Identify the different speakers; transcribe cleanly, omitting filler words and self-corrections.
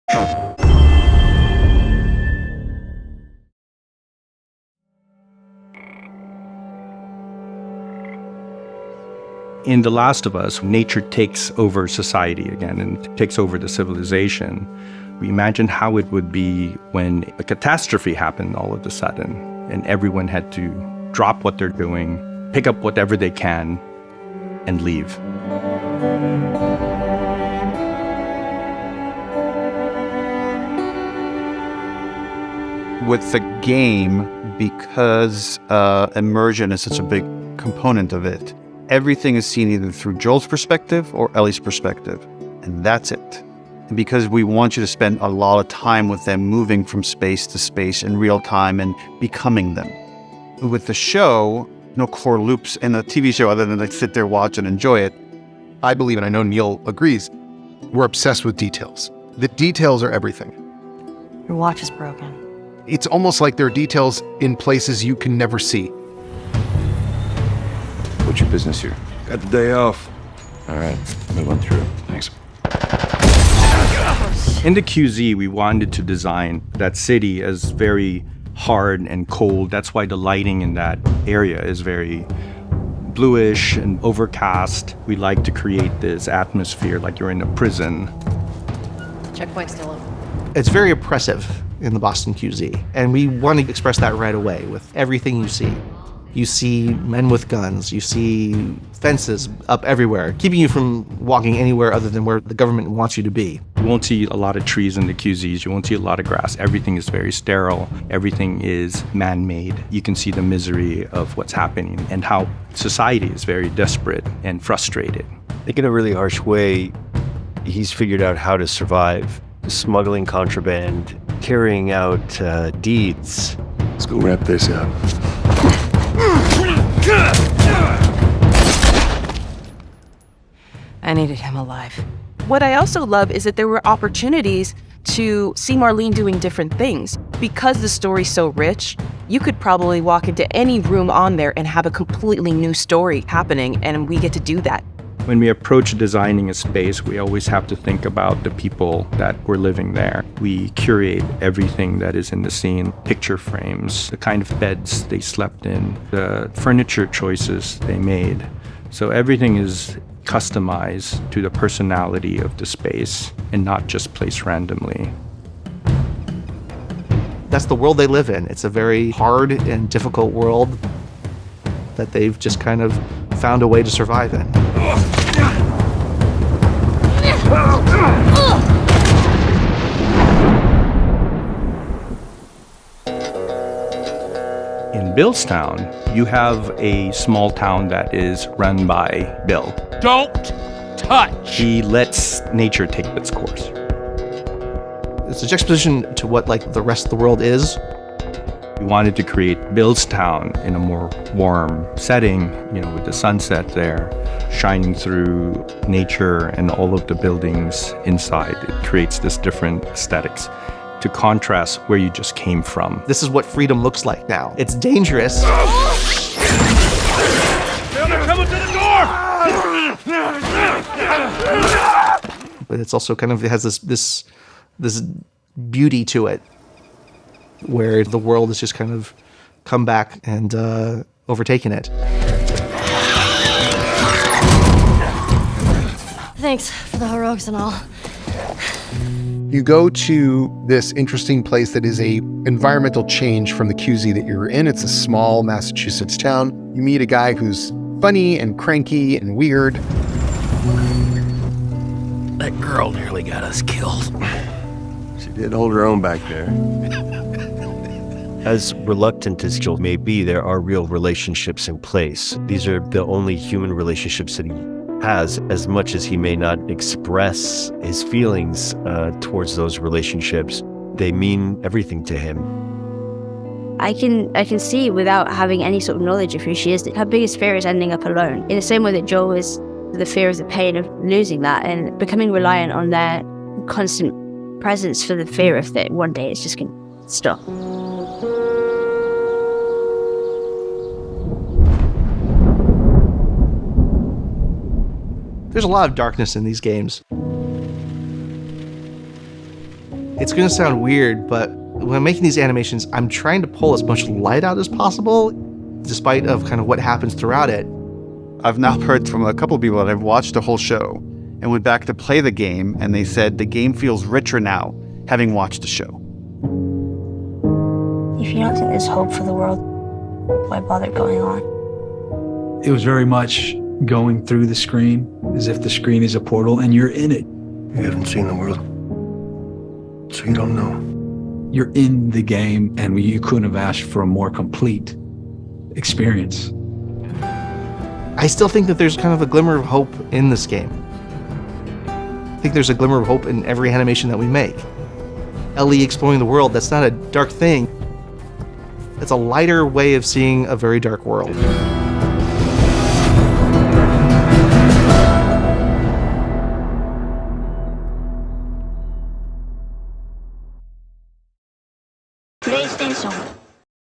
Speaker 1: In The Last of Us, nature takes over society again and takes over the civilization. We imagine how it would be when a catastrophe happened all of a sudden and everyone had to drop what they're doing, pick up whatever they can, and leave.
Speaker 2: With the game, because immersion is such a big component of it, everything is seen either through Joel's perspective or Ellie's perspective, and that's it. And because we want you to spend a lot of time with them, moving from space to space in real time and becoming them. With the show, no core loops in a TV show other than to sit there, watch, and enjoy it.
Speaker 3: I believe, and I know Neil agrees, we're obsessed with details. The details are everything.
Speaker 4: Your watch is broken.
Speaker 3: It's almost like there are details in places you can never see.
Speaker 5: What's your business here?
Speaker 6: Got the day off.
Speaker 5: All right, move on through. Thanks.
Speaker 1: In the QZ, we wanted to design that city as very hard and cold. That's why the lighting in that area is very bluish and overcast. We like to create this atmosphere like you're in a prison.
Speaker 4: Checkpoint's still open.
Speaker 7: It's very oppressive in the Boston QZ, and we want to express that right away with everything you see. You see men with guns, you see fences up everywhere, keeping you from walking anywhere other than where the government wants you to be.
Speaker 1: You won't see a lot of trees in the QZs, you won't see a lot of grass. Everything is very sterile, everything is man-made. You can see the misery of what's happening and how society is very desperate and frustrated.
Speaker 8: I think in a really harsh way, he's figured out how to survive. Smuggling contraband, carrying out deeds.
Speaker 6: Let's go wrap this up.
Speaker 4: I needed him alive.
Speaker 9: What I also love is that there were opportunities to see Marlene doing different things. Because the story's so rich, you could probably walk into any room on there and have a completely new story happening, and we get to do that.
Speaker 1: When we approach designing a space, we always have to think about the people that were living there. We curate everything that is in the scene, picture frames, the kind of beds they slept in, the furniture choices they made. So everything is customized to the personality of the space and not just placed randomly.
Speaker 7: That's the world they live in. It's a very hard and difficult world that they've just kind of found a way to survive in.
Speaker 1: In Billstown, you have a small town that is run by Bill.
Speaker 10: Don't touch!
Speaker 1: He lets nature take its course.
Speaker 7: It's a juxtaposition to what the rest of the world is.
Speaker 1: We wanted to create Billstown in a more warm setting, with the sunset there, shining through nature and all of the buildings inside. It creates this different aesthetics to contrast where you just came from.
Speaker 7: This is what freedom looks like now. It's dangerous.
Speaker 10: They're coming to the door!
Speaker 7: But it's also it has this beauty to it, where the world has just kind of come back and overtaken it.
Speaker 4: Thanks for the heroics and all.
Speaker 3: You go to this interesting place that is a environmental change from the QZ that you're in. It's a small Massachusetts town. You meet a guy who's funny and cranky and weird.
Speaker 10: That girl nearly got us killed.
Speaker 6: She did hold her own back there.
Speaker 8: As reluctant as Joel may be, there are real relationships in place. These are the only human relationships that he has, as much as he may not express his feelings towards those relationships. They mean everything to him.
Speaker 11: I can see without having any sort of knowledge of who she is, that her biggest fear is ending up alone. In the same way that Joel is the fear of the pain of losing that and becoming reliant on their constant presence for the fear of that one day it's just going to stop.
Speaker 7: There's a lot of darkness in these games. It's going to sound weird, but when I'm making these animations, I'm trying to pull as much light out as possible, despite of kind of what happens throughout it.
Speaker 2: I've now heard from a couple of people that have watched the whole show and went back to play the game, and they said the game feels richer now, having watched the show.
Speaker 11: If you don't think there's hope for the world, why bother going on?
Speaker 12: It was very much going through the screen as if the screen is a portal and you're in it.
Speaker 6: You haven't seen the world, so you don't know.
Speaker 12: You're in the game, and you couldn't have asked for a more complete experience.
Speaker 7: I still think that there's kind of a glimmer of hope in this game. I think there's a glimmer of hope in every animation that we make. Ellie exploring the world, that's not a dark thing. It's a lighter way of seeing a very dark world.
Speaker 11: PlayStation